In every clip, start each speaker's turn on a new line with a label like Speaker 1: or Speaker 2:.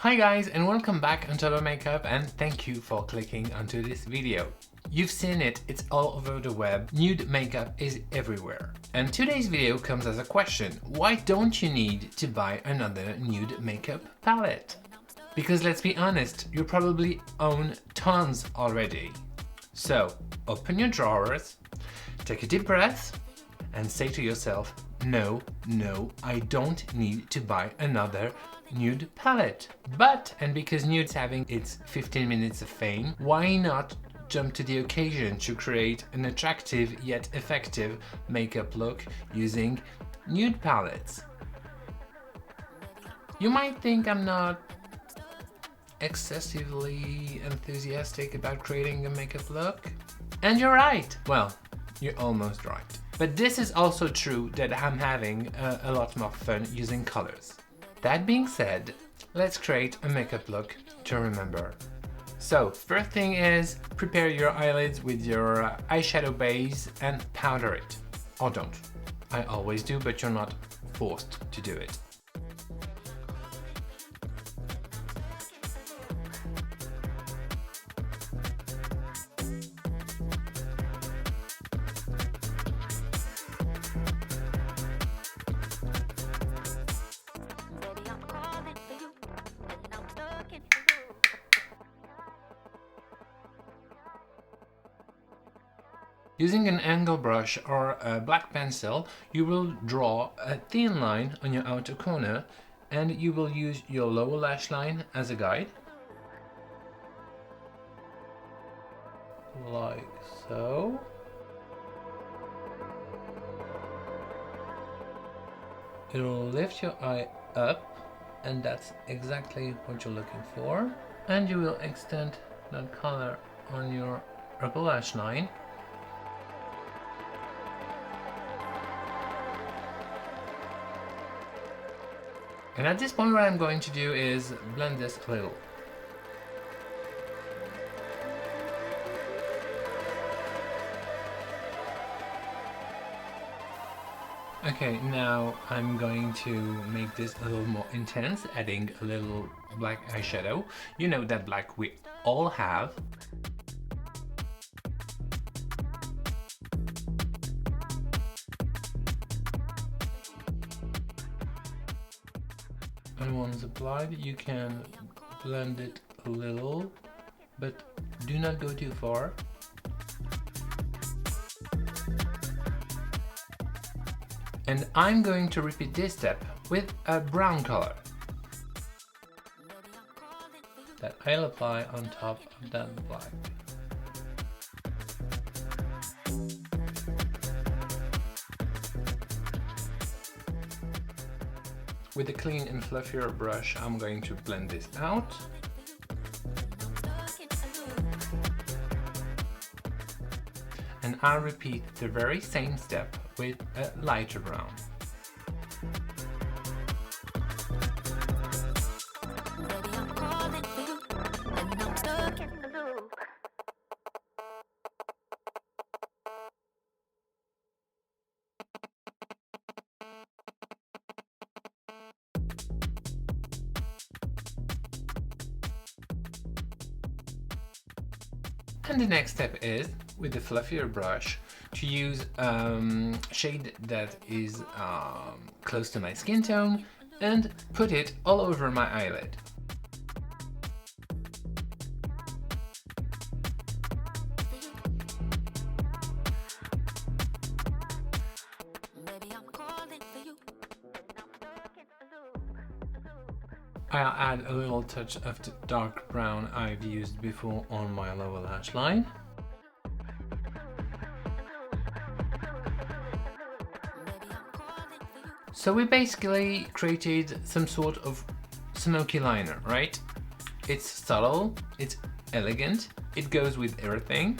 Speaker 1: Hi guys, and welcome back on Total Makeup, and thank you for clicking onto this video. You've seen it, it's all over the web. Nude makeup is everywhere. And today's video comes as a question. Why don't you need to buy another nude makeup palette? Because let's be honest, you probably own tons already. So open your drawers, take a deep breath, and say to yourself, no, I don't need to buy another nude palette. But, and because nude's having its 15 minutes of fame, why not jump to the occasion to create an attractive yet effective makeup look using nude palettes? You might think I'm not excessively enthusiastic about creating a makeup look, and you're right. Well, you're almost right. But this is also true that I'm having a lot more fun using colors. That being said, let's create a makeup look to remember. So, first thing is, prepare your eyelids with your eyeshadow base and powder it. Or don't. I always do, but you're not forced to do it. Using an angle brush or a black pencil, you will draw a thin line on your outer corner, and you will use your lower lash line as a guide. Like so. It will lift your eye up, and that's exactly what you're looking for. And you will extend that color on your upper lash line. And at this point, what I'm going to do is blend this a little. Okay, now I'm going to make this a little more intense, adding a little black eyeshadow. You know that black we all have. And once applied, you can blend it a little, but do not go too far. And I'm going to repeat this step with a brown color that I'll apply on top of that black. With a clean and fluffier brush, I'm going to blend this out. And I'll repeat the very same step with a lighter brown. And the next step is, with the fluffier brush, to use a shade that is close to my skin tone and put it all over my eyelid. I'll add a little touch of the dark brown I've used before on my lower lash line. So we basically created some sort of smoky liner, right? It's subtle, it's elegant, it goes with everything.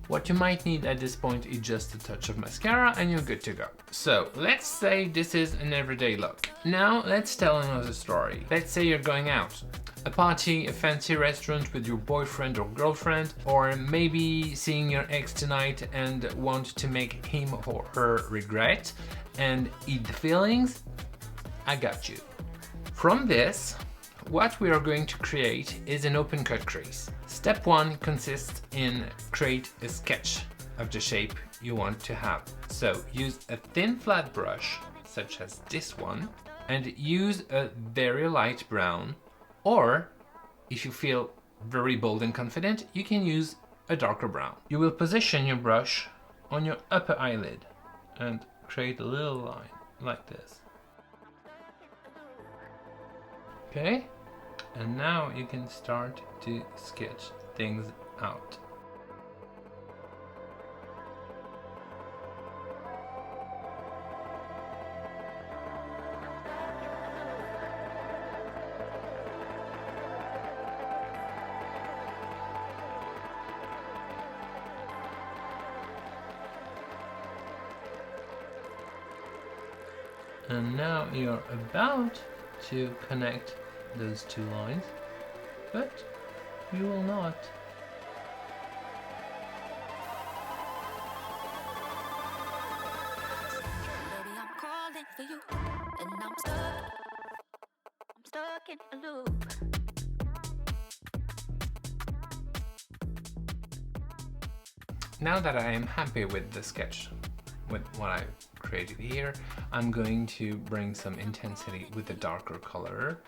Speaker 1: What you might need at this point is just a touch of mascara and you're good to go. So let's say this is an everyday look. Now let's tell another story. Let's say you're going out. A party, a fancy restaurant with your boyfriend or girlfriend, or maybe seeing your ex tonight and want to make him or her regret and eat the feelings. I got you. From this, what we are going to create is an open cut crease. Step 1 consists in create a sketch of the shape you want to have. So use a thin flat brush, such as this one, and use a very light brown, or if you feel very bold and confident, you can use a darker brown. You will position your brush on your upper eyelid and create a little line like this. Okay, and now you can start to sketch things out. And now you're about to connect those two lines, but you will not.
Speaker 2: Baby, I'm calling for you, and I'm stuck in a loop.
Speaker 1: Now that I am happy with the sketch, with what I've created here, I'm going to bring some intensity with a darker color.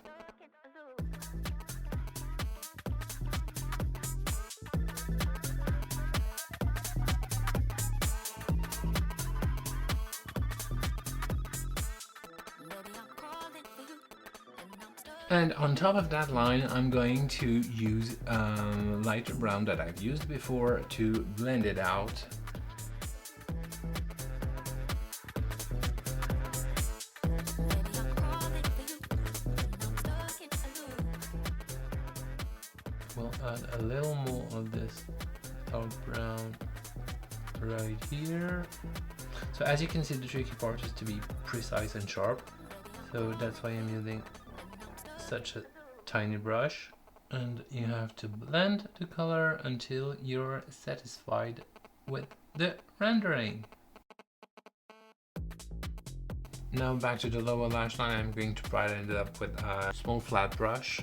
Speaker 1: And on top of that line, I'm going to use lighter brown that I've used before to blend it out. We'll add a little more of this dark brown right here. So as you can see, the tricky part is to be precise and sharp. So that's why I'm using such a tiny brush. And you have to blend the color until you're satisfied with the rendering. Now back to the lower lash line, I'm going to brighten it up with a small flat brush.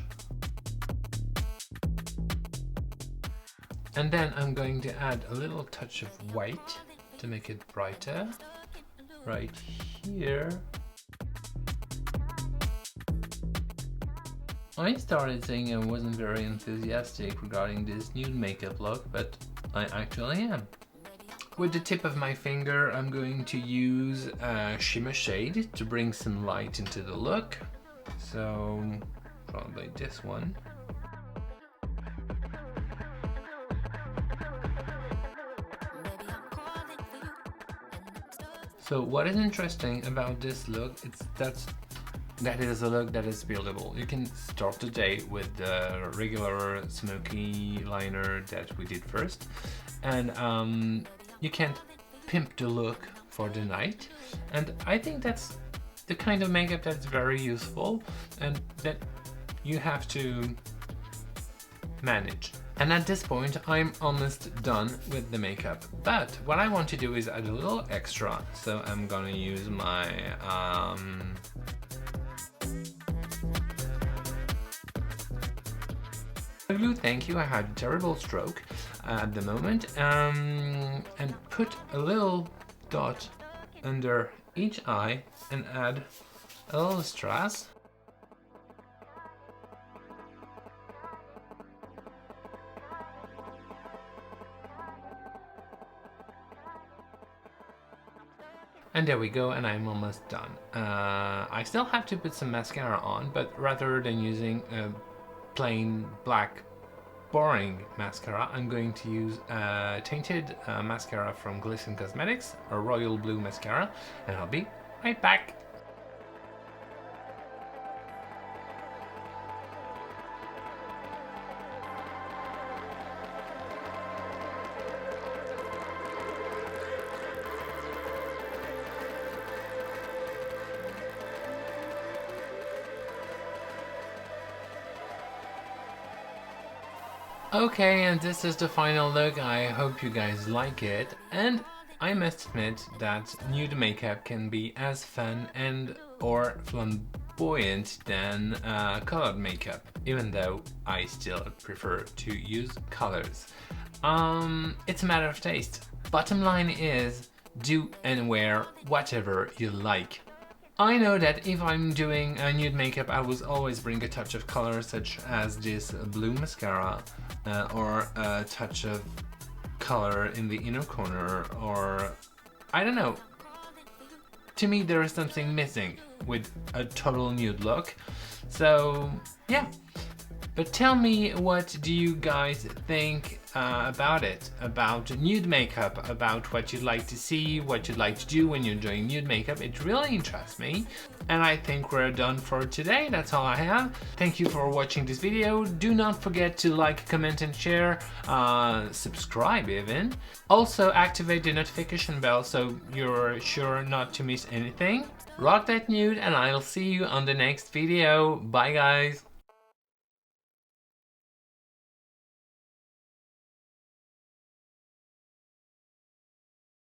Speaker 1: And then I'm going to add a little touch of white to make it brighter, right here. I started saying I wasn't very enthusiastic regarding this nude makeup look, but I actually am. With the tip of my finger, I'm going to use a shimmer shade to bring some light into the look. So probably this one. So what is interesting about this look, that is a look that is buildable. You can start the day with the regular smoky liner that we did first, and you can pimp the look for the night. And I think that's the kind of makeup that's very useful and that you have to manage. And at this point, I'm almost done with the makeup. But what I want to do is add a little extra. So I'm gonna use my glue. Thank you. I had a terrible stroke at the moment. And put a little dot under each eye and add a little strass. And there we go, and I'm almost done. I still have to put some mascara on, but rather than using a plain black boring mascara, I'm going to use a tinted mascara from Glisten Cosmetics, a royal blue mascara, and I'll be right back. Okay, and this is the final look. I hope you guys like it, and I must admit that nude makeup can be as fun and or buoyant than colored makeup, even though I still prefer to use colors. It's a matter of taste. Bottom line is, do and wear whatever you like. I know that if I'm doing a nude makeup, I will always bring a touch of color, such as this blue mascara, or a touch of color in the inner corner, or I don't know. To me, there is something missing with a total nude look. So yeah. But tell me, what do you guys think about it? About nude makeup, about what you'd like to see, what you'd like to do when you're doing nude makeup. It really interests me. And I think we're done for today. That's all I have. Thank you for watching this video. Do not forget to like, comment and share. Subscribe even. Also activate the notification bell so you're sure not to miss anything. Rock that nude, and I'll see you on the next video. Bye guys.